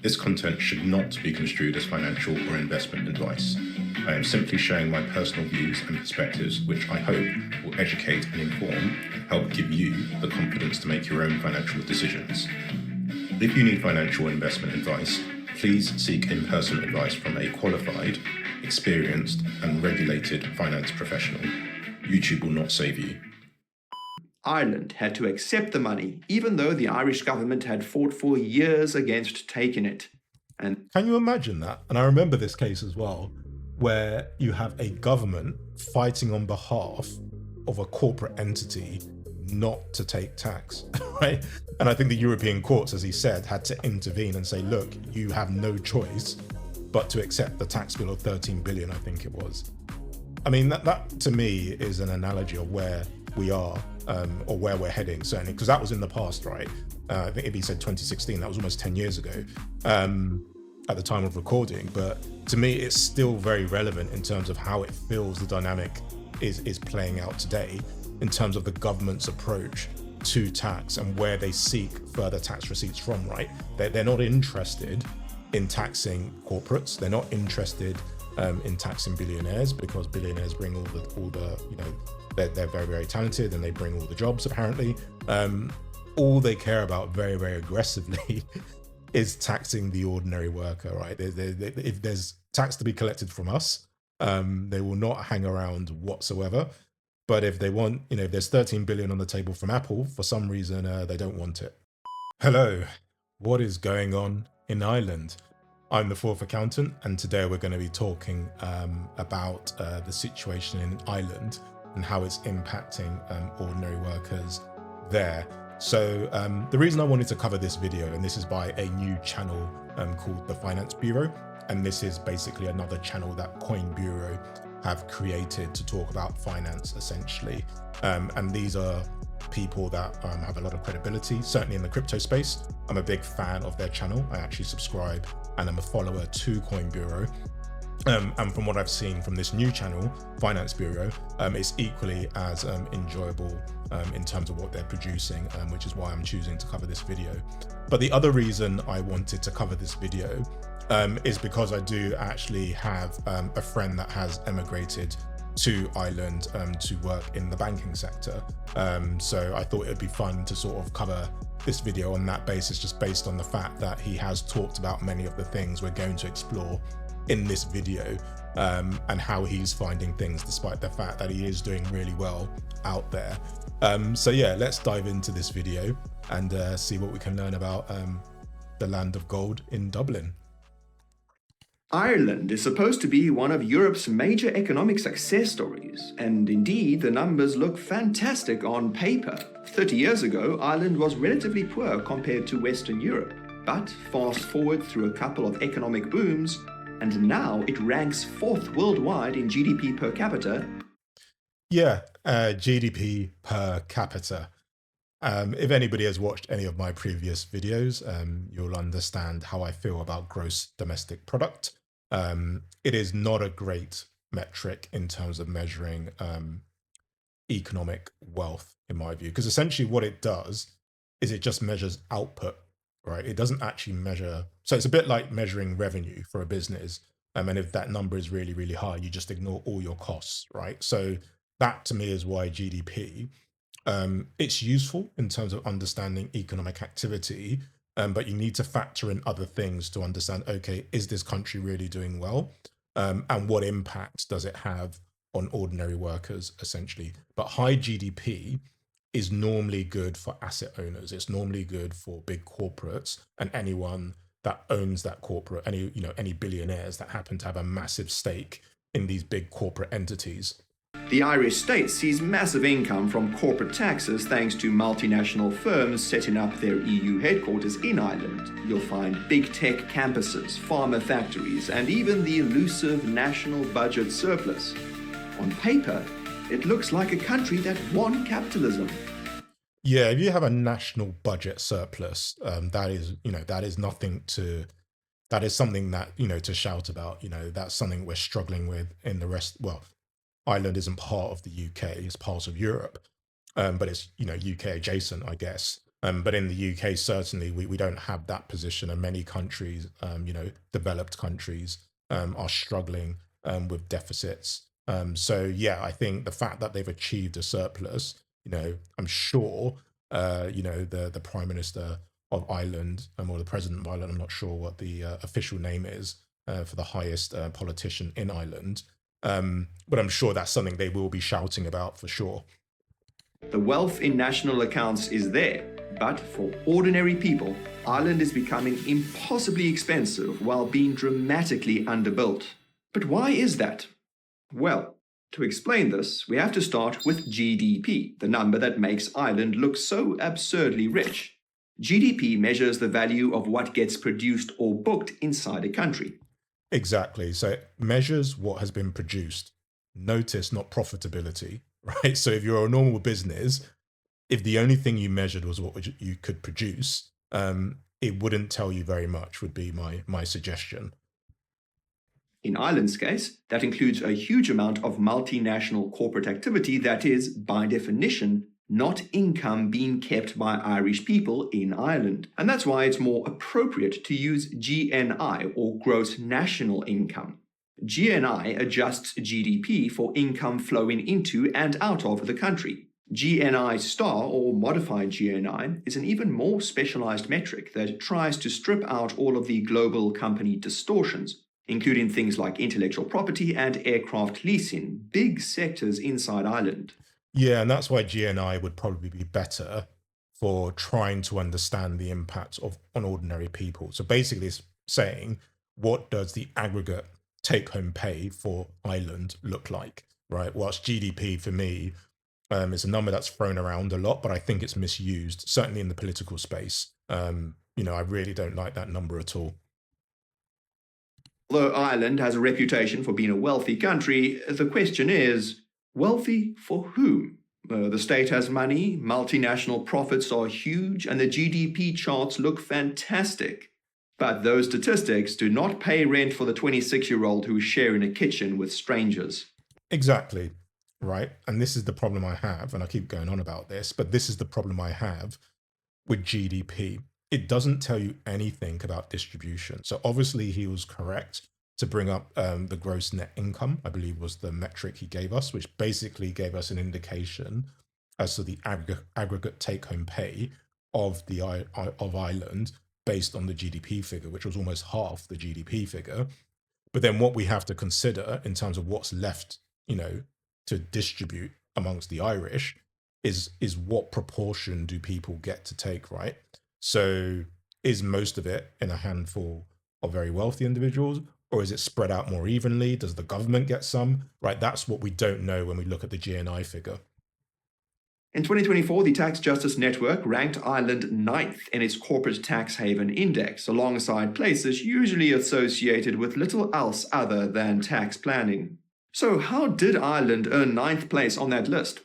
This content should not be construed as financial or investment advice. I am simply sharing my personal views and perspectives, which I hope will educate and inform and help give you the confidence to make your own financial decisions. If you need financial investment advice, please seek in-person advice from a qualified, experienced, and regulated finance professional. YouTube will not save you. Ireland had to accept the money, even though the Irish government had fought for years against taking it. And can you imagine that? And I remember this case as well, where you have a government fighting on behalf of a corporate entity not to take tax, right? And I think the European courts, as he said, had to intervene and say, look, you have no choice but to accept the tax bill of 13 billion, I think it was. I mean, that to me is an analogy of where we are, or where we're heading, certainly, because that was in the past, right? I think if he said 2016, that was almost 10 years ago at the time of recording. But to me, it's still very relevant in terms of how it feels the dynamic is playing out today in terms of the government's approach to tax and where they seek further tax receipts from, right? They're not interested in taxing corporates. They're not interested in taxing billionaires, because billionaires bring all the you know, they're very, very talented and they bring all the jobs apparently. All they care about very, very aggressively is taxing the ordinary worker, right? If there's tax to be collected from us, they will not hang around whatsoever. But if they want, you know, if there's 13 billion on the table from Apple, for some reason, they don't want it. Hello, what is going on in Ireland? I'm the fourth accountant, and today we're going to be talking about the situation in Ireland and how it's impacting ordinary workers there. So the reason I wanted to cover this video, and this is by a new channel called The Finance Bureau, and this is basically another channel that Coin Bureau have created to talk about finance, essentially. And these are people that have a lot of credibility, certainly in the crypto space. I'm a big fan of their channel. I actually subscribe and I'm a follower to Coin Bureau. And from what I've seen from this new channel, Finance Bureau, it's equally as enjoyable in terms of what they're producing, which is why I'm choosing to cover this video. But the other reason I wanted to cover this video is because I do actually have a friend that has emigrated to Ireland to work in the banking sector. So I thought it would be fun to sort of cover this video on that basis, just based on the fact that he has talked about many of the things we're going to explore in this video, and how he's finding things despite the fact that he is doing really well out there. So yeah, let's dive into this video and see what we can learn about the land of gold in Dublin. Ireland is supposed to be one of Europe's major economic success stories, and indeed the numbers look fantastic on paper. 30 years ago, Ireland was relatively poor compared to Western Europe, but fast forward through a couple of economic booms, and now it ranks 4th worldwide in GDP per capita. Yeah, GDP per capita. If anybody has watched any of my previous videos, you'll understand how I feel about gross domestic product. It is not a great metric in terms of measuring economic wealth, in my view, because essentially what it does is it just measures output, right? It doesn't actually measure. So it's a bit like measuring revenue for a business. And if that number is really, really high, you just ignore all your costs, right? So that to me is why GDP, it's useful in terms of understanding economic activity, but you need to factor in other things to understand, okay, is this country really doing well? And what impact does it have on ordinary workers, essentially? But high GDP is normally good for asset owners. It's normally good for big corporates and anyone that owns that corporate, any billionaires that happen to have a massive stake in these big corporate entities. The Irish state sees massive income from corporate taxes thanks to multinational firms setting up their EU headquarters in Ireland. You'll find big tech campuses, pharma factories, and even the elusive national budget surplus. On paper, it looks like a country that won capitalism. Yeah, if you have a national budget surplus, that is nothing to, that is something that, to shout about. That's something we're struggling with in the rest. Well, Ireland isn't part of the UK, it's part of Europe, but it's, UK adjacent, I guess. But in the UK, certainly we don't have that position, and many countries, developed countries, are struggling with deficits. So yeah, I think the fact that they've achieved a surplus, I'm sure, the Prime Minister of Ireland, or the President of Ireland, I'm not sure what the official name is for the highest politician in Ireland, but I'm sure that's something they will be shouting about for sure. The wealth in national accounts is there, but for ordinary people, Ireland is becoming impossibly expensive while being dramatically underbuilt. But why is that? Well, to explain this, we have to start with GDP, the number that makes Ireland look so absurdly rich. GDP measures the value of what gets produced or booked inside a country. Exactly. So it measures what has been produced. Notice, not profitability, right? So if you're a normal business, if the only thing you measured was what you could produce, it wouldn't tell you very much, would be my suggestion. In Ireland's case, that includes a huge amount of multinational corporate activity that is, by definition, not income being kept by Irish people in Ireland. And that's why it's more appropriate to use GNI, or gross national income. GNI adjusts GDP for income flowing into and out of the country. GNI star, or modified GNI, is an even more specialized metric that tries to strip out all of the global company distortions, including things like intellectual property and aircraft leasing, big sectors inside Ireland. Yeah, and that's why GNI would probably be better for trying to understand the impact on ordinary people. So basically it's saying, what does the aggregate take-home pay for Ireland look like, right? Whilst GDP for me is a number that's thrown around a lot, but I think it's misused, certainly in the political space. I really don't like that number at all. Although Ireland has a reputation for being a wealthy country, the question is, wealthy for whom? The state has money, multinational profits are huge, and the GDP charts look fantastic. But those statistics do not pay rent for the 26-year-old who's sharing a kitchen with strangers. Exactly, right? And this is the problem I have, and I keep going on about this, but this is the problem I have with GDP. It doesn't tell you anything about distribution. So obviously he was correct to bring up the gross net income, I believe was the metric he gave us, which basically gave us an indication as to the aggregate take-home pay of Ireland based on the GDP figure, which was almost half the GDP figure. But then what we have to consider in terms of what's left, to distribute amongst the Irish is what proportion do people get to take, right? So is most of it in a handful of very wealthy individuals, or is it spread out more evenly? Does the government get some, right? That's what we don't know when we look at the GNI figure. In 2024, the Tax Justice Network ranked Ireland 9th in its corporate tax haven index, alongside places usually associated with little else other than tax planning. So how did Ireland earn 9th place on that list?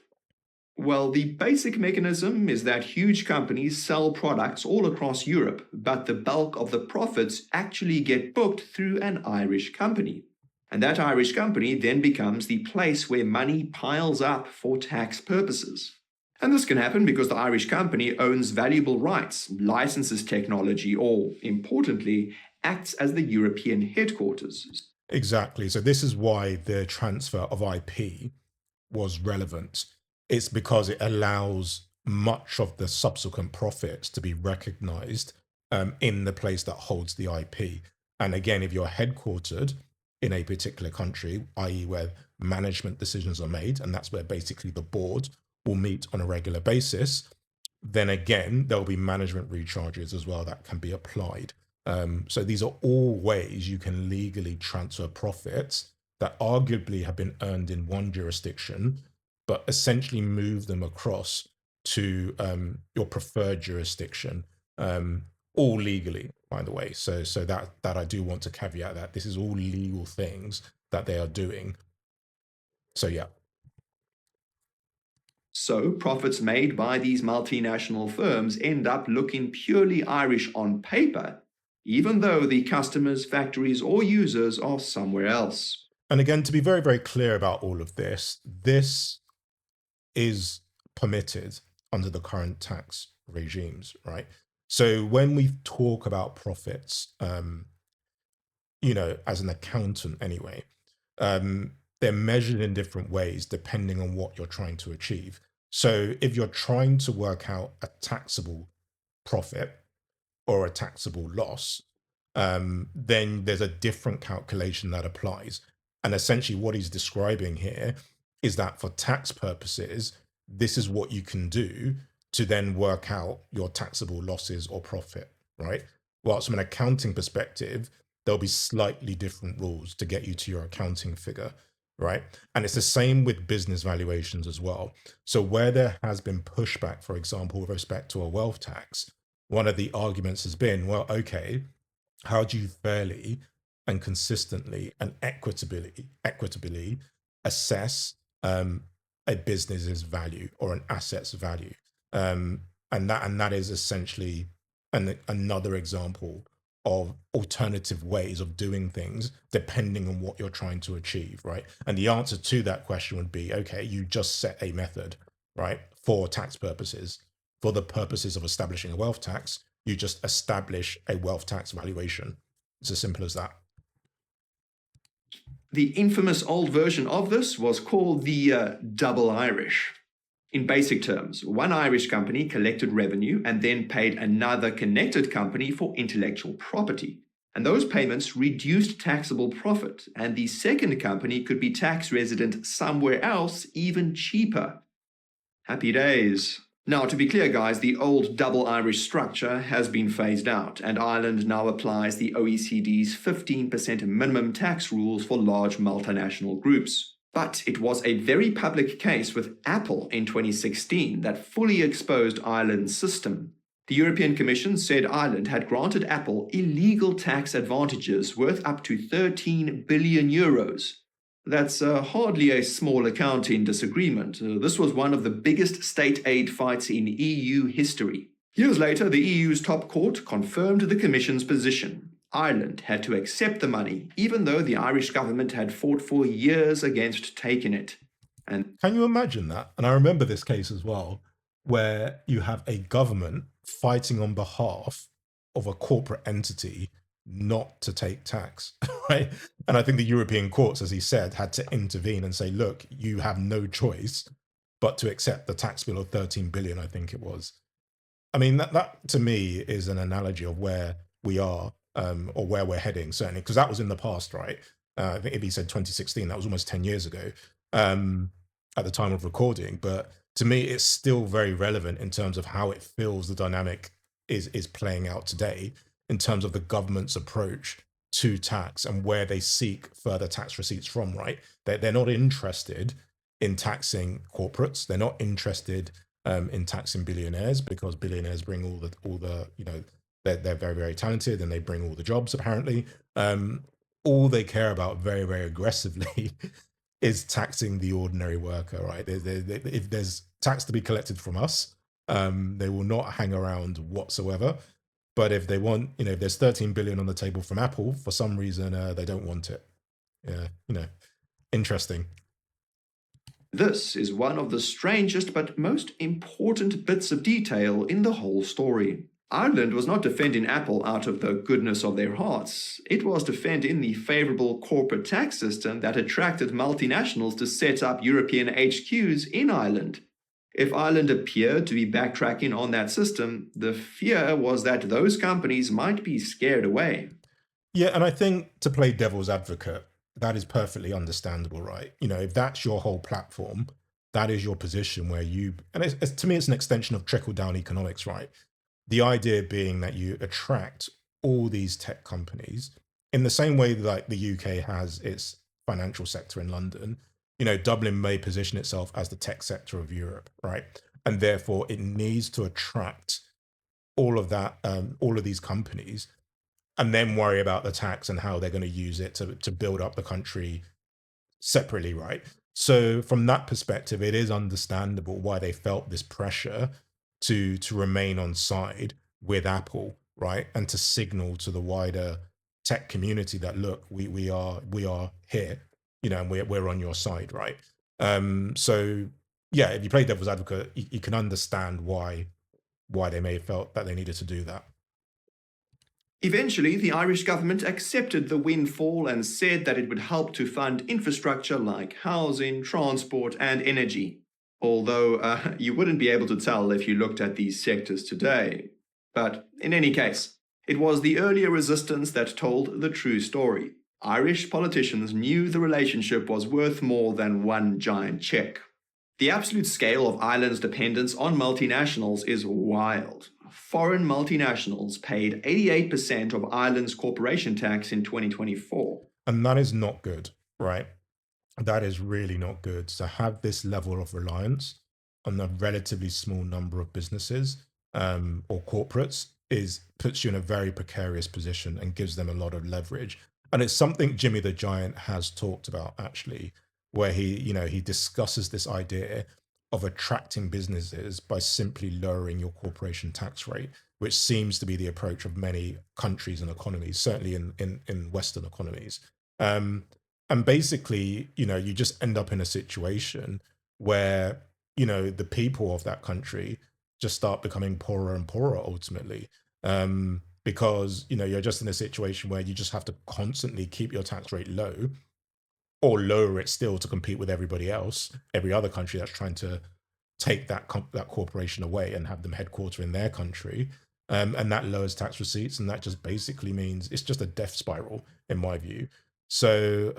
Well, the basic mechanism is that huge companies sell products all across Europe, but the bulk of the profits actually get booked through an Irish company. And that Irish company then becomes the place where money piles up for tax purposes. And this can happen because the Irish company owns valuable rights, licenses technology, or, importantly, acts as the European headquarters. Exactly. So this is why the transfer of IP was relevant. It's because it allows much of the subsequent profits to be recognized in the place that holds the IP. And again, if you're headquartered in a particular country, i.e. where management decisions are made, and that's where basically the board will meet on a regular basis, then again, there'll be management recharges as well that can be applied. So these are all ways you can legally transfer profits that arguably have been earned in one jurisdiction, but essentially move them across to your preferred jurisdiction, all legally, by the way. So that I do want to caveat that this is all legal things that they are doing. So yeah. So profits made by these multinational firms end up looking purely Irish on paper, even though the customers, factories, or users are somewhere else. And again, to be very, very clear about all of this, this is permitted under the current tax regimes, right? So when we talk about profits, as an accountant anyway, um, they're measured in different ways depending on what you're trying to achieve. So if you're trying to work out a taxable profit or a taxable loss, then there's a different calculation that applies. And essentially, what he's describing here is that for tax purposes, this is what you can do to then work out your taxable losses or profit, right? Whilst from an accounting perspective, there'll be slightly different rules to get you to your accounting figure, right? And it's the same with business valuations as well. So where there has been pushback, for example, with respect to a wealth tax, one of the arguments has been, well, okay, how do you fairly and consistently and equitably assess a business's value or an asset's value? And that is essentially another example of alternative ways of doing things depending on what you're trying to achieve, right? And the answer to that question would be, okay, you just set a method, right, for tax purposes. For the purposes of establishing a wealth tax, you just establish a wealth tax valuation. It's as simple as that. The infamous old version of this was called the double Irish. In basic terms, one Irish company collected revenue and then paid another connected company for intellectual property. And those payments reduced taxable profit, and the second company could be tax resident somewhere else even cheaper. Happy days. Now, to be clear, guys, the old double Irish structure has been phased out, and Ireland now applies the OECD's 15% minimum tax rules for large multinational groups. But it was a very public case with Apple in 2016 that fully exposed Ireland's system. The European Commission said Ireland had granted Apple illegal tax advantages worth up to 13 billion euros. That's hardly a small accounting disagreement. This was one of the biggest state aid fights in EU history. Years later, the EU's top court confirmed the Commission's position. Ireland had to accept the money, even though the Irish government had fought for years against taking it. And can you imagine that? And I remember this case as well, where you have a government fighting on behalf of a corporate entity not to take tax, right? And I think the European courts, as he said, had to intervene and say, look, you have no choice but to accept the tax bill of 13 billion, I think it was. I mean, that to me is an analogy of where we are, or where we're heading, certainly, because that was in the past, right? I think if he said 2016, that was almost 10 years ago at the time of recording. But to me, it's still very relevant in terms of how it feels the dynamic is playing out today in terms of the government's approach to tax and where they seek further tax receipts from, right? They're not interested in taxing corporates. They're not interested in taxing billionaires, because billionaires bring all the they're very, very talented and they bring all the jobs, apparently. All they care about very, very aggressively is taxing the ordinary worker, right? If there's tax to be collected from us, they will not hang around whatsoever. But if they want, if there's 13 billion on the table from Apple, for some reason, they don't want it. Yeah, interesting. this is one of the strangest but most important bits of detail in the whole story. Ireland was not defending Apple out of the goodness of their hearts. It was defending the favourable corporate tax system that attracted multinationals to set up European HQs in Ireland. If Ireland appeared to be backtracking on that system, the fear was that those companies might be scared away. Yeah, and I think, to play devil's advocate, that is perfectly understandable, right? If that's your whole platform, that is your position where to me, it's an extension of trickle-down economics, right? The idea being that you attract all these tech companies in the same way like the UK has its financial sector in London. Dublin may position itself as the tech sector of Europe, right? And therefore it needs to attract all of that, all of these companies, and then worry about the tax and how they're going to use it to build up the country separately, right? So from that perspective, it is understandable why they felt this pressure to remain on side with Apple, right? And to signal to the wider tech community that, look, we are here, and we're on your side, right? So yeah, if you play devil's advocate, you can understand why why they may have felt that they needed to do that. Eventually, the Irish government accepted the windfall and said that it would help to fund infrastructure like housing, transport, and energy. Although you wouldn't be able to tell if you looked at these sectors today. But in any case, it was the earlier resistance that told the true story. Irish politicians knew the relationship was worth more than one giant check. The absolute scale of Ireland's dependence on multinationals is wild. Foreign multinationals paid 88% of Ireland's corporation tax in 2024. And that is not good, right? That is really not good. To have this level of reliance on a relatively small number of businesses or corporates puts you in a very precarious position and gives them a lot of leverage. And it's something Jimmy the Giant has talked about actually, where he discusses this idea of attracting businesses by simply lowering your corporation tax rate, which seems to be the approach of many countries and economies, certainly in Western economies. And basically, you just end up in a situation where, the people of that country just start becoming poorer and poorer ultimately. Because, you're just in a situation where you just have to constantly keep your tax rate low or lower it still to compete with everybody else, every other country that's trying to take that corporation away and have them headquarter in their country. And that lowers tax receipts. And that just basically means it's just a death spiral, in my view. So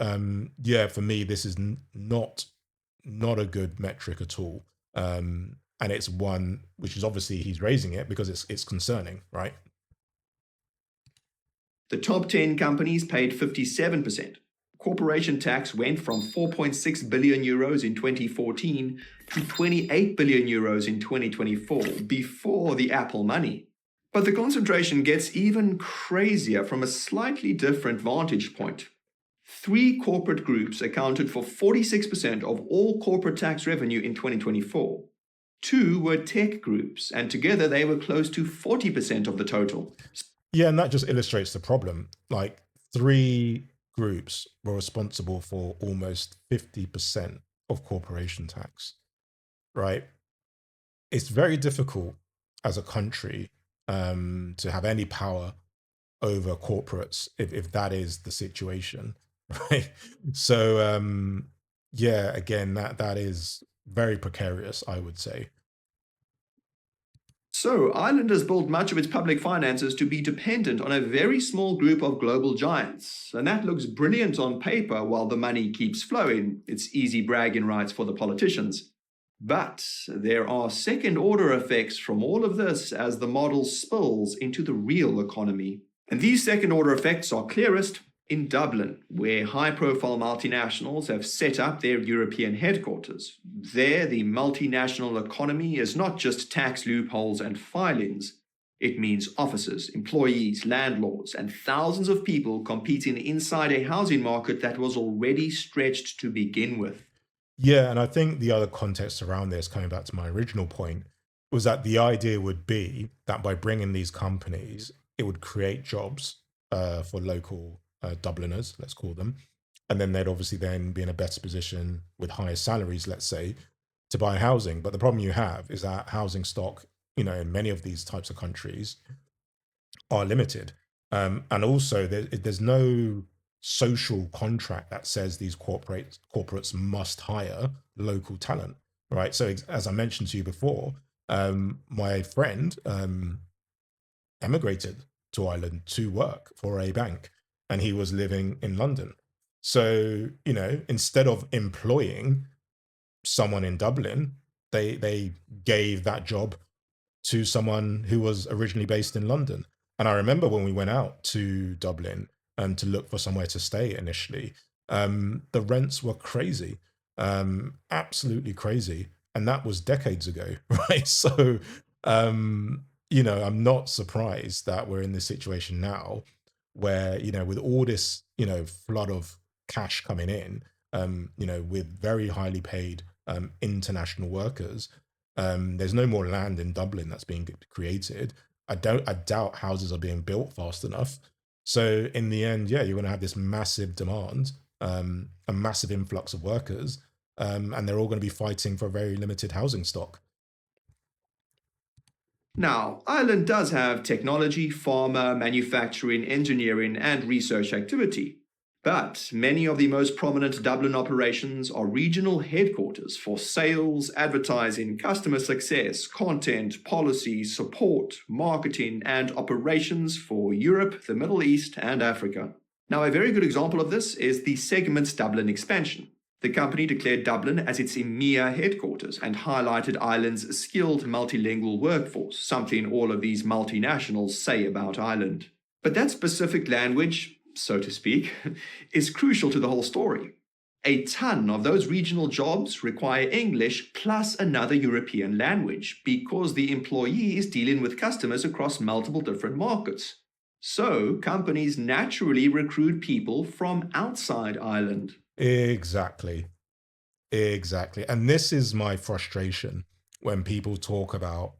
yeah, for me, this is not a good metric at all. And it's one which is obviously he's raising it because it's concerning, right? The top 10 companies paid 57%. Corporation tax went from 4.6 billion euros in 2014 to 28 billion euros in 2024, before the Apple money. But the concentration gets even crazier from a slightly different vantage point. 3 corporate groups accounted for 46% of all corporate tax revenue in 2024. 2 were tech groups, and together they were close to 40% of the total. Yeah, and that just illustrates the problem. Like 3 groups were responsible for almost 50% of corporation tax, right? It's very difficult as a country to have any power over corporates if that is the situation, right? So yeah, again, that is very precarious, I would say. So, Ireland has built much of its public finances to be dependent on a very small group of global giants. And that looks brilliant on paper while the money keeps flowing. It's easy bragging rights for the politicians. But there are second-order effects from all of this as the model spills into the real economy. And these second-order effects are clearest in Dublin, where high-profile multinationals have set up their European headquarters. There, the multinational economy is not just tax loopholes and filings. It means offices, employees, landlords, and thousands of people competing inside a housing market that was already stretched to begin with. Yeah, and I think the other context around this, coming back to my original point, was that the idea would be that by bringing these companies, it would create jobs for local Dubliners, let's call them, and then they'd obviously then be in a better position with higher salaries, let's say, to buy housing. But the problem you have is that housing stock, in many of these types of countries are limited. And also there's no social contract that says these corporates must hire local talent, right? So as I mentioned to you before, my friend emigrated to Ireland to work for a bank, and he was living in London. So, instead of employing someone in Dublin, they gave that job to someone who was originally based in London. And I remember when we went out to Dublin to look for somewhere to stay initially, the rents were crazy, absolutely crazy. And that was decades ago, right? So, I'm not surprised that we're in this situation now where, with all this, flood of cash coming in, with very highly paid international workers, there's no more land in Dublin that's being created. I doubt houses are being built fast enough. So in the end, yeah, you're going to have this massive demand, a massive influx of workers, and they're all going to be fighting for very limited housing stock. Now, Ireland does have technology, pharma, manufacturing, engineering, and research activity. But many of the most prominent Dublin operations are regional headquarters for sales, advertising, customer success, content, policy, support, marketing, and operations for Europe, the Middle East, and Africa. Now, a very good example of this is the Segment Dublin expansion. The company declared Dublin as its EMEA headquarters and highlighted Ireland's skilled multilingual workforce, something all of these multinationals say about Ireland. But that specific language, so to speak, is crucial to the whole story. A ton of those regional jobs require English plus another European language because the employee is dealing with customers across multiple different markets. So companies naturally recruit people from outside Ireland. Exactly. Exactly. And this is my frustration when people talk about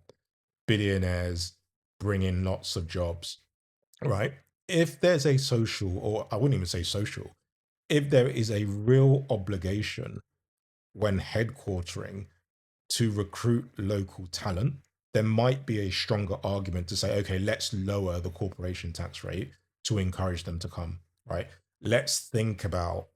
billionaires bringing lots of jobs, right? If there's a social, or I wouldn't even say social, if there is a real obligation when headquartering to recruit local talent, there might be a stronger argument to say, okay, let's lower the corporation tax rate to encourage them to come, right? Let's think about,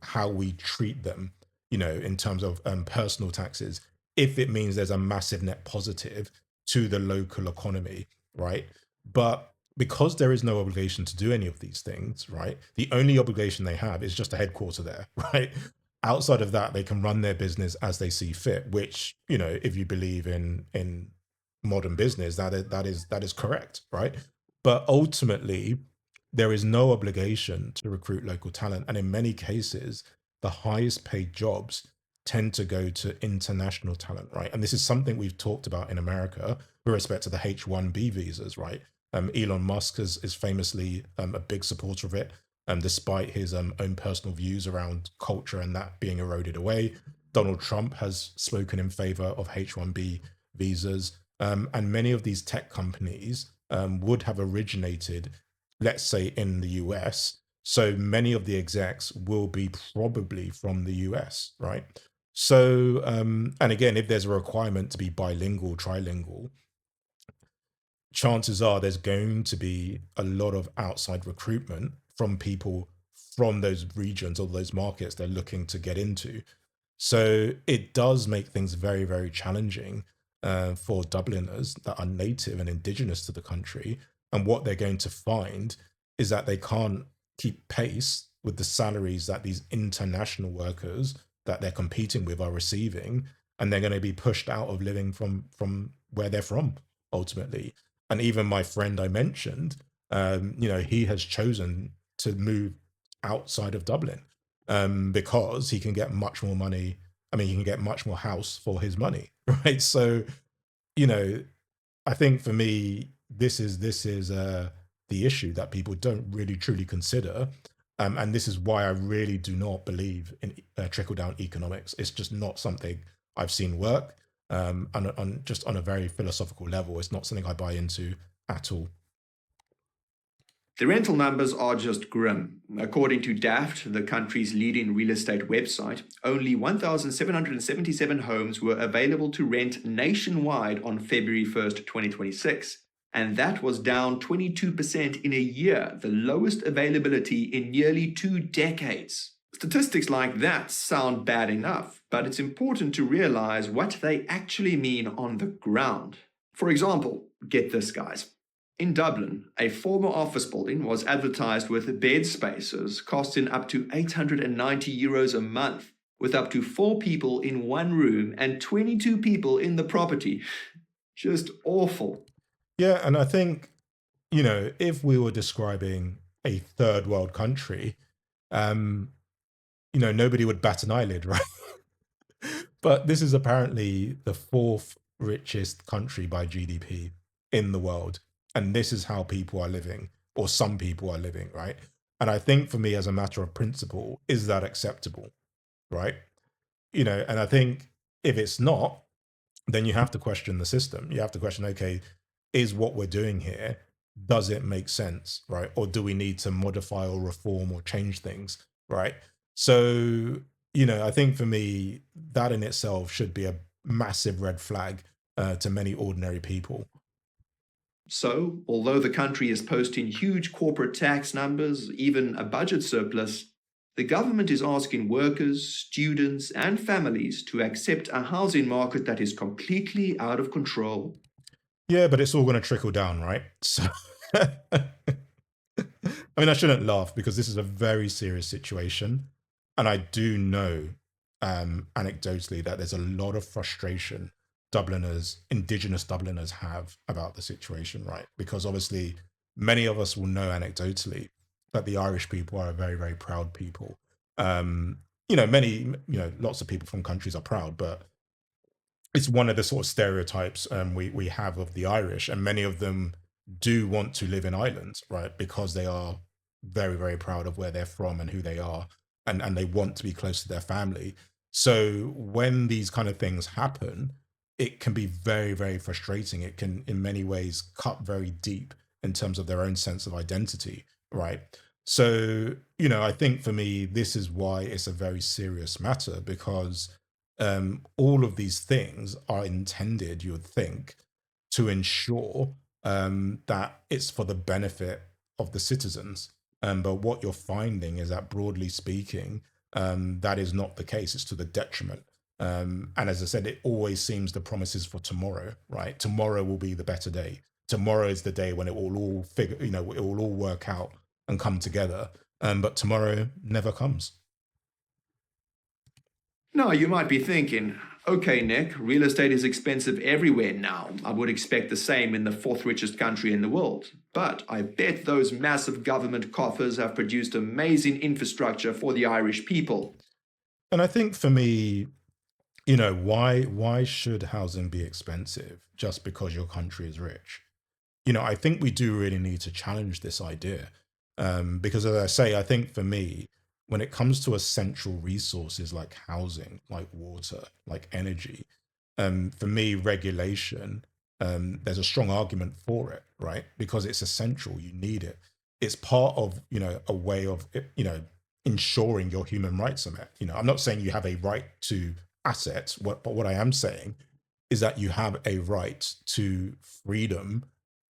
how we treat them, in terms of personal taxes, if it means there's a massive net positive to the local economy, right? But because there is no obligation to do any of these things, right? The only obligation they have is just a headquarter there, right? Outside of that, they can run their business as they see fit, which, if you believe in modern business, that is correct, right? But ultimately, there is no obligation to recruit local talent, and in many cases the highest paid jobs tend to go to international talent, right? And this is something we've talked about in America with respect to the H-1B visas, right? Elon Musk is famously a big supporter of it, despite his own personal views around culture and that being eroded away. Donald Trump has spoken in favor of H-1B visas, and many of these tech companies would have originated, let's say, in the US. So many of the execs will be probably from the US, right? So, and again, if there's a requirement to be bilingual, trilingual, chances are there's going to be a lot of outside recruitment from people from those regions or those markets they're looking to get into. So it does make things very, very challenging for Dubliners that are native and indigenous to the country. And what they're going to find is that they can't keep pace with the salaries that these international workers that they're competing with are receiving, and they're going to be pushed out of living from where they're from ultimately. And even my friend I mentioned, he has chosen to move outside of Dublin because he can get much more money. I mean, he can get much more house for his money, right? So, you know, I think for me, this is the issue that people don't really truly consider, and this is why I really do not believe in trickle down economics. It's just not something I've seen work, and on just on a very philosophical level, it's not something I buy into at all. The rental numbers are just grim. According to Daft, the country's leading real estate website, only 1,777 homes were available to rent nationwide on February 1st, 2026. And that was down 22% in a year, the lowest availability in nearly 2 decades. Statistics like that sound bad enough, but it's important to realize what they actually mean on the ground. For example, get this, guys. In Dublin, a former office building was advertised with bed spaces costing up to €890 a month, with up to 4 people in one room and 22 people in the property. Just awful. Yeah, and I think, if we were describing a third world country, um, nobody would bat an eyelid, right? But this is apparently the fourth richest country by GDP in the world. And this is how people are living, or some people are living, right? And I think for me, as a matter of principle, is that acceptable, right? And I think if it's not, then you have to question the system. You have to question, okay, is what we're doing here, does it make sense, right? Or do we need to modify or reform or change things, right? So, I think for me, that in itself should be a massive red flag to many ordinary people. So, although the country is posting huge corporate tax numbers, even a budget surplus, the government is asking workers, students, and families to accept a housing market that is completely out of control. Yeah, but it's all going to trickle down, right? So, I mean, I shouldn't laugh because this is a very serious situation. And I do know, anecdotally, that there's a lot of frustration Dubliners, Indigenous Dubliners have about the situation, right? Because obviously, many of us will know anecdotally that the Irish people are a very, very proud people. Um, lots of people from countries are proud, but it's one of the sort of stereotypes we have of the Irish, and many of them do want to live in Ireland, right? Because they are very, very proud of where they're from and who they are, and they want to be close to their family. So when these kind of things happen, it can be very, very frustrating. It can, in many ways, cut very deep in terms of their own sense of identity, right? So, I think for me, this is why it's a very serious matter because all of these things are intended, you would think, to ensure that it's for the benefit of the citizens. But what you're finding is that, broadly speaking, that is not the case. It's to the detriment. And as I said, it always seems the promises for tomorrow, right? Tomorrow will be the better day. Tomorrow is the day when it will all figure, it will all work out and come together. But tomorrow never comes. Now, you might be thinking, okay, Nick, real estate is expensive everywhere now. I would expect the same in the fourth richest country in the world. But I bet those massive government coffers have produced amazing infrastructure for the Irish people. And I think for me, why should housing be expensive just because your country is rich? I think we do really need to challenge this idea. Because as I say, I think for me, when it comes to essential resources like housing, like water, like energy, for me, regulation, there's a strong argument for it, right? Because it's essential, you need it. It's part of, a way of, ensuring your human rights are met. I'm not saying you have a right to assets, but what I am saying is that you have a right to freedom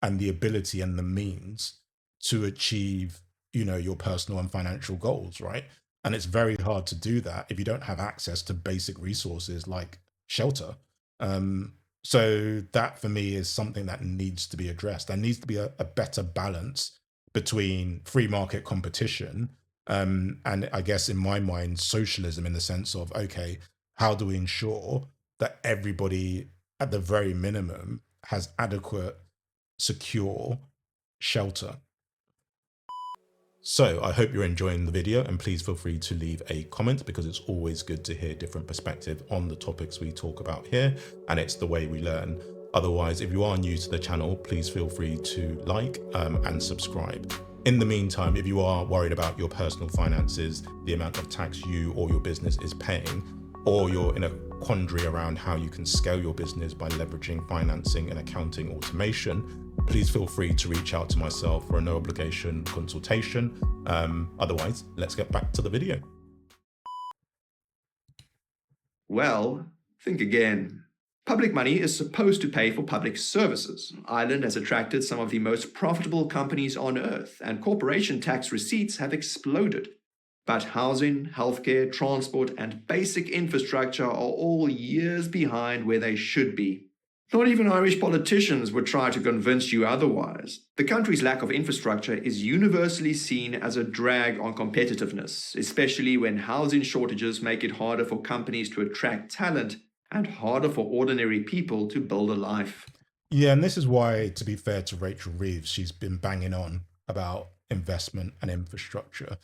and the ability and the means to achieve, your personal and financial goals, right? And it's very hard to do that if you don't have access to basic resources like shelter. Um, so that for me is something that needs to be addressed. There needs to be a better balance between free market competition, and I guess in my mind, socialism in the sense of, okay, how do we ensure that everybody at the very minimum has adequate, secure shelter? So I hope you're enjoying the video, and please feel free to leave a comment because it's always good to hear different perspective on the topics we talk about here, and it's the way we learn. Otherwise, if you are new to the channel, please feel free to like and subscribe. In the meantime, if you are worried about your personal finances, the amount of tax you or your business is paying, or you're in a quandary around how you can scale your business by leveraging financing and accounting automation, please feel free to reach out to myself for a no obligation consultation. Otherwise, let's get back to the video. Well, think again. Public money is supposed to pay for public services. Ireland has attracted some of the most profitable companies on earth, and corporation tax receipts have exploded. But housing, healthcare, transport, and basic infrastructure are all years behind where they should be. Not even Irish politicians would try to convince you otherwise. The country's lack of infrastructure is universally seen as a drag on competitiveness, especially when housing shortages make it harder for companies to attract talent and harder for ordinary people to build a life. Yeah, and this is why, to be fair to Rachel Reeves, she's been banging on about investment and infrastructure.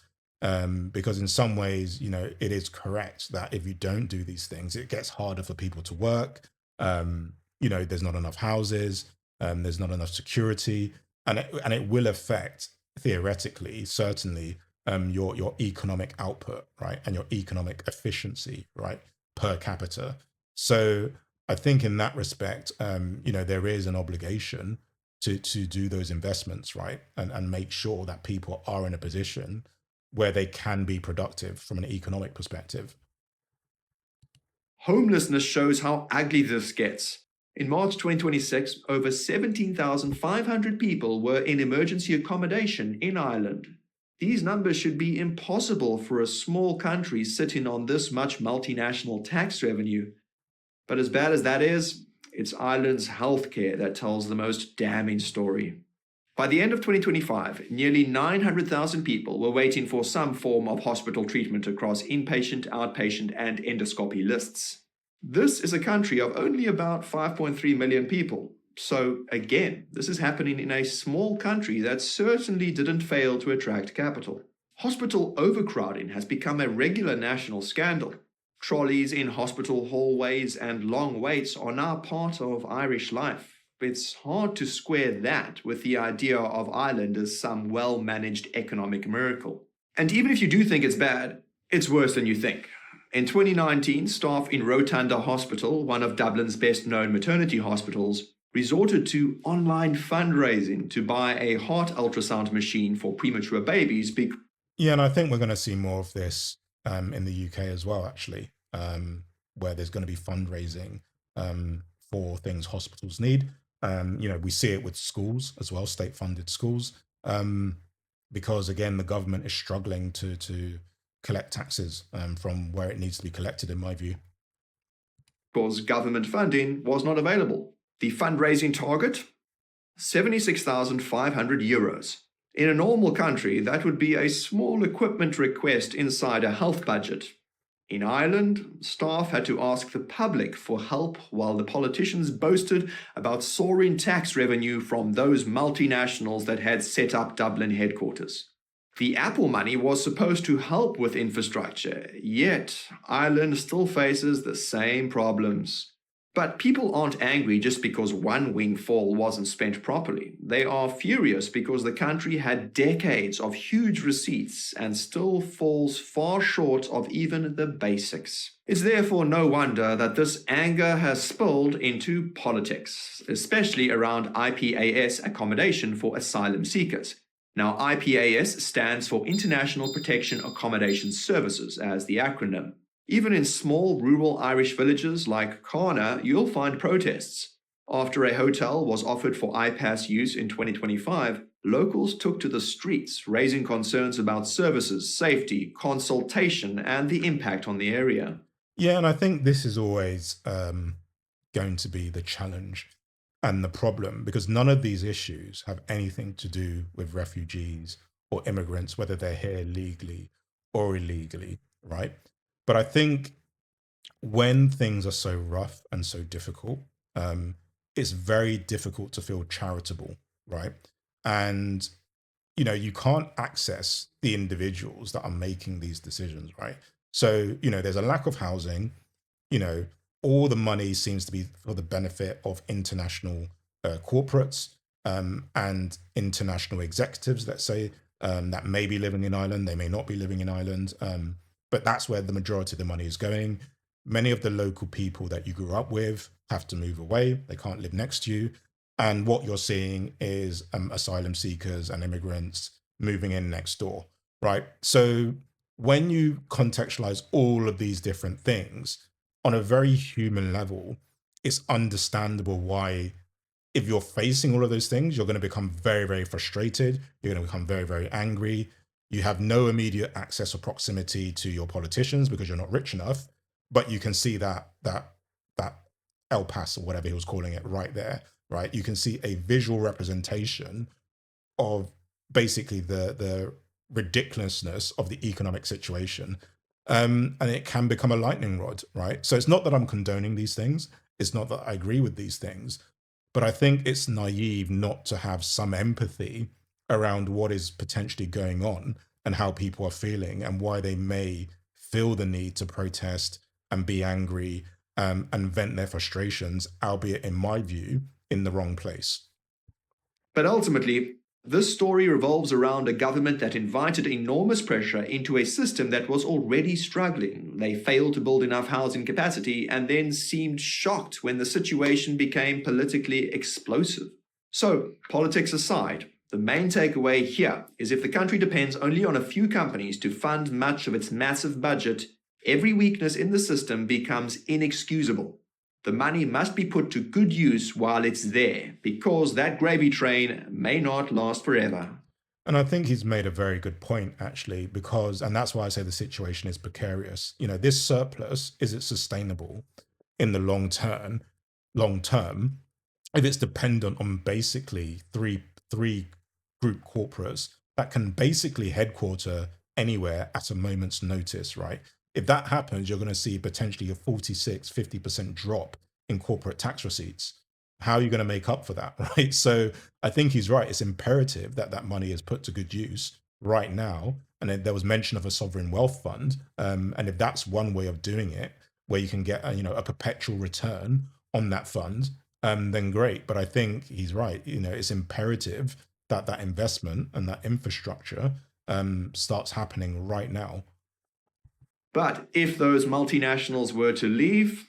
Because in some ways, it is correct that if you don't do these things, it gets harder for people to work. There's not enough houses, there's not enough security, and it will affect, theoretically, certainly, your economic output, right, and your economic efficiency, right, per capita. So I think in that respect, there is an obligation to do those investments, right, and make sure that people are in a position where they can be productive from an economic perspective. Homelessness shows how ugly this gets. In March 2026, over 17,500 people were in emergency accommodation in Ireland. These numbers should be impossible for a small country sitting on this much multinational tax revenue. But as bad as that is, it's Ireland's healthcare that tells the most damning story. By the end of 2025, nearly 900,000 people were waiting for some form of hospital treatment across inpatient, outpatient, and endoscopy lists. This is a country of only about 5.3 million people. So again, this is happening in a small country that certainly didn't fail to attract capital. Hospital overcrowding has become a regular national scandal. Trolleys in hospital hallways and long waits are now part of Irish life. It's hard to square that with the idea of Ireland as some well-managed economic miracle. And even if you do think it's bad, it's worse than you think. In 2019, staff in Rotunda Hospital, one of Dublin's best-known maternity hospitals, resorted to online fundraising to buy a heart ultrasound machine for premature babies. Yeah, and I think we're going to see more of this in the UK as well, actually, where there's going to be fundraising for things hospitals need. We see it with schools as well, state-funded schools, because again, the government is struggling to collect taxes from where it needs to be collected, in my view. Because government funding was not available. The fundraising target? €76,500. In a normal country, that would be a small equipment request inside a health budget. In Ireland, staff had to ask the public for help while the politicians boasted about soaring tax revenue from those multinationals that had set up Dublin headquarters. The Apple money was supposed to help with infrastructure, yet Ireland still faces the same problems. But people aren't angry just because one windfall wasn't spent properly. They are furious because the country had decades of huge receipts and still falls far short of even the basics. It's therefore no wonder that this anger has spilled into politics, especially around IPAS accommodation for asylum seekers. Now, IPAS stands for International Protection Accommodation Services, as the acronym. Even in small rural Irish villages like Carna, you'll find protests. After a hotel was offered for IPAS use in 2025, locals took to the streets, raising concerns about services, safety, consultation, and the impact on the area. Yeah, and I think this is always going to be the challenge and the problem, because none of these issues have anything to do with refugees or immigrants, whether they're here legally or illegally, right? But I think when things are so rough and so difficult, it's very difficult to feel charitable, right? And, you can't access the individuals that are making these decisions, right? So, there's a lack of housing, all the money seems to be for the benefit of international corporates and international executives, let's say, that may be living in Ireland, they may not be living in Ireland. But that's where the majority of the money is going. Many of the local people that you grew up with have to move away. They can't live next to you. And what you're seeing is asylum seekers and immigrants moving in next door, right? So when you contextualize all of these different things on a very human level, it's understandable why, if you're facing all of those things, you're going to become very, very frustrated. You're going to become very, very angry. You have no immediate access or proximity to your politicians because you're not rich enough, but you can see that El Paso, or whatever he was calling it, right there, right? You can see a visual representation of basically the ridiculousness of the economic situation. And it can become a lightning rod, right? So it's not that I'm condoning these things. It's not that I agree with these things, but I think it's naive not to have some empathy around what is potentially going on and how people are feeling and why they may feel the need to protest and be angry and vent their frustrations, albeit, in my view, in the wrong place. But ultimately, this story revolves around a government that invited enormous pressure into a system that was already struggling. They failed to build enough housing capacity and then seemed shocked when the situation became politically explosive. So, politics aside, the main takeaway here is if the country depends only on a few companies to fund much of its massive budget, every weakness in the system becomes inexcusable. The money must be put to good use while it's there, because that gravy train may not last forever. And I think he's made a very good point, actually, because, and that's why I say the situation is precarious. This surplus, is it sustainable in the long term, if it's dependent on basically three group corporates that can basically headquarter anywhere at a moment's notice, right? If that happens, you're going to see potentially a 50% drop in corporate tax receipts. How are you going to make up for that, right? So I think he's right. It's imperative that that money is put to good use right now. And then there was mention of a sovereign wealth fund. And if that's one way of doing it, where you can get a perpetual return on that fund, then great. But I think he's right. It's imperative that that investment and that infrastructure starts happening right now. But if those multinationals were to leave,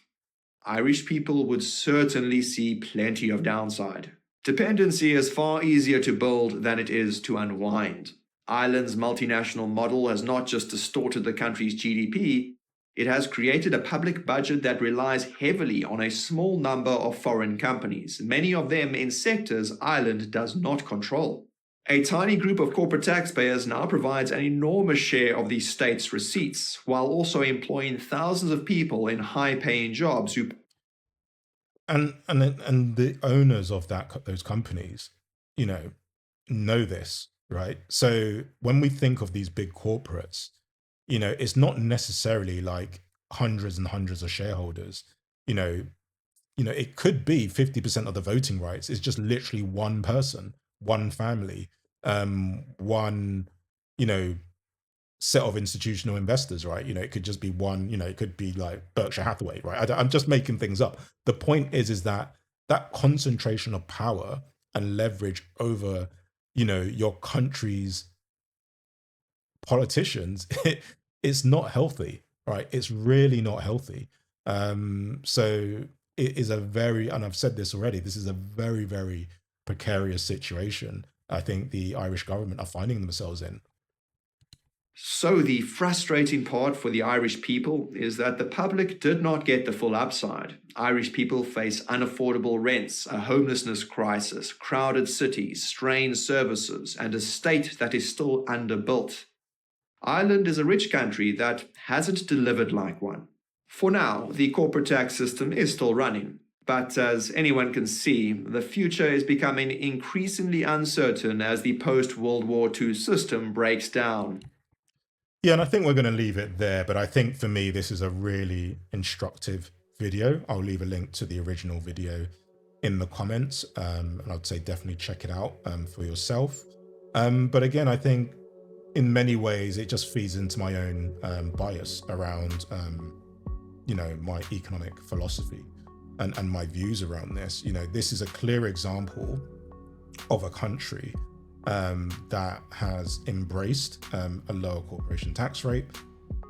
Irish people would certainly see plenty of downside. Dependency is far easier to build than it is to unwind. Ireland's multinational model has not just distorted the country's GDP, it has created a public budget that relies heavily on a small number of foreign companies, many of them in sectors Ireland does not control. A tiny group of corporate taxpayers now provides an enormous share of the state's receipts, while also employing thousands of people in high-paying jobs who... And the owners of those companies, know this, right? So when we think of these big corporates, it's not necessarily like hundreds and hundreds of shareholders. It could be 50% of the voting rights. It's just literally one person, one family, one, set of institutional investors, right? It could just be one, it could be like Berkshire Hathaway, right? I'm just making things up. The point is that concentration of power and leverage over, your country's politicians, it's not healthy, right? It's really not healthy. So it is and I've said this already, this is a very, very precarious situation I think the Irish government are finding themselves in. So the frustrating part for the Irish people is that the public did not get the full upside. Irish people face unaffordable rents, a homelessness crisis, crowded cities, strained services, and a state that is still underbuilt. Ireland is a rich country that hasn't delivered like one. For now, the corporate tax system is still running. But as anyone can see, the future is becoming increasingly uncertain as the post-World War II system breaks down. Yeah, and I think we're going to leave it there. But I think for me, this is a really instructive video. I'll leave a link to the original video in the comments. And I'd say definitely check it out for yourself. But again, I think in many ways, it just feeds into my own bias around, my economic philosophy and my views around this. This is a clear example of a country that has embraced a lower corporation tax rate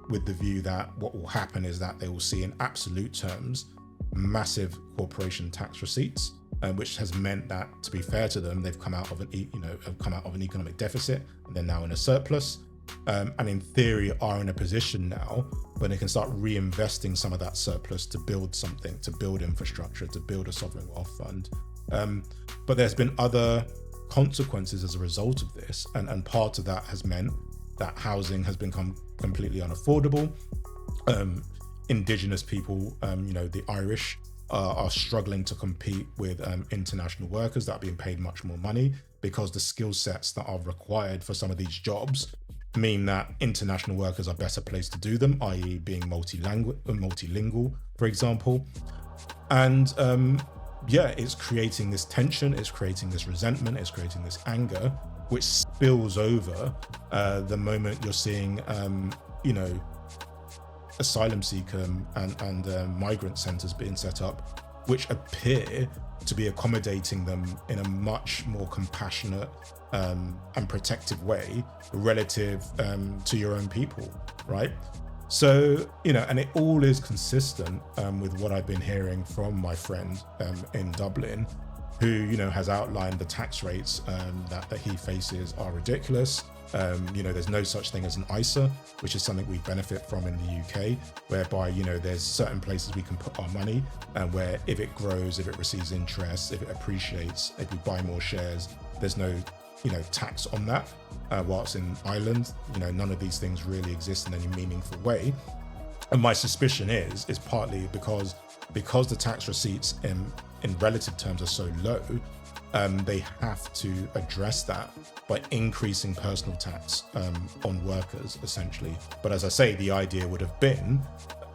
with the view that what will happen is that they will see in absolute terms massive corporation tax receipts, which has meant that, to be fair to them, they've come out of an economic deficit and they're now in a surplus, and in theory are in a position now when they can start reinvesting some of that surplus to build something, to build infrastructure, to build a sovereign wealth fund. But there's been other consequences as a result of this, and part of that has meant that housing has become completely unaffordable. Indigenous people, the Irish, are struggling to compete with international workers that are being paid much more money, because the skill sets that are required for some of these jobs mean that international workers are better placed to do them, i.e. being multilingual, for example. And it's creating this tension, it's creating this resentment, it's creating this anger, which spills over the moment you're seeing, asylum seeker and migrant centers being set up, which appear to be accommodating them in a much more compassionate and protective way relative to your own people, right? So, and it all is consistent with what I've been hearing from my friend in Dublin, who, you know, has outlined the tax rates that he faces are ridiculous. You know, there's no such thing as an ISA, which is something we benefit from in the UK, whereby, you know, there's certain places we can put our money, and where if it grows, if it receives interest, if it appreciates, if we buy more shares, there's no, you know, tax on that. Whilst in Ireland, you know, none of these things really exist in any meaningful way. And my suspicion is partly because the tax receipts in relative terms are so low, they have to address that by increasing personal tax on workers, essentially. But as I say, the idea would have been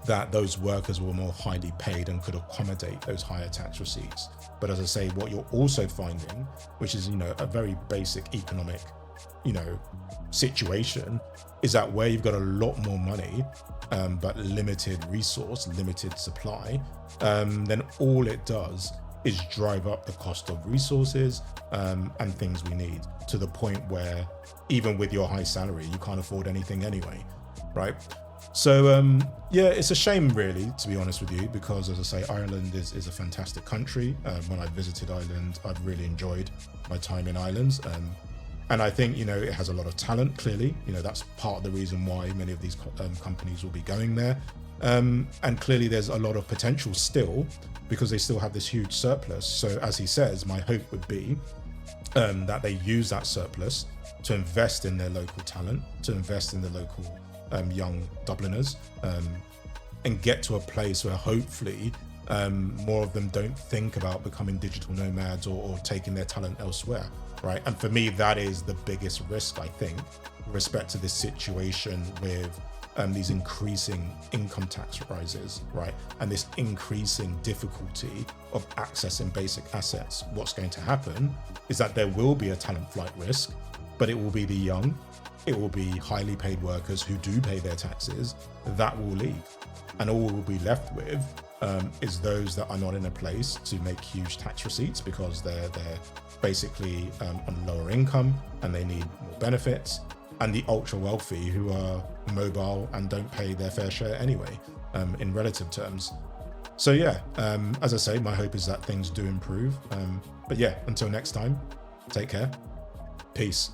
that those workers were more highly paid and could accommodate those higher tax receipts. But as I say, what you're also finding, which is, you know, a very basic economic, you know, situation, is that where you've got a lot more money, but limited resource, limited supply, then all it does is drive up the cost of resources and things we need, to the point where even with your high salary, you can't afford anything anyway, right? So yeah, it's a shame really, to be honest with you, because as I say, Ireland is a fantastic country. When I visited Ireland, I've really enjoyed my time in Ireland. And I think, you know, it has a lot of talent, clearly. You know, that's part of the reason why many of these companies will be going there. And clearly there's a lot of potential still, because they still have this huge surplus. So as he says, my hope would be that they use that surplus to invest in their local talent, to invest in the local young Dubliners, and get to a place where hopefully more of them don't think about becoming digital nomads or taking their talent elsewhere, right? And for me, that is the biggest risk, I think, with respect to this situation with these increasing income tax rises, right? And this increasing difficulty of accessing basic assets. What's going to happen is that there will be a talent flight risk, but it will be the young, it will be highly paid workers who do pay their taxes that will leave. And all we'll be left with is those that are not in a place to make huge tax receipts because they're basically on lower income and they need more benefits, and the ultra wealthy who are mobile and don't pay their fair share anyway, in relative terms. So yeah, as I say, my hope is that things do improve. But yeah, until next time, take care. Peace.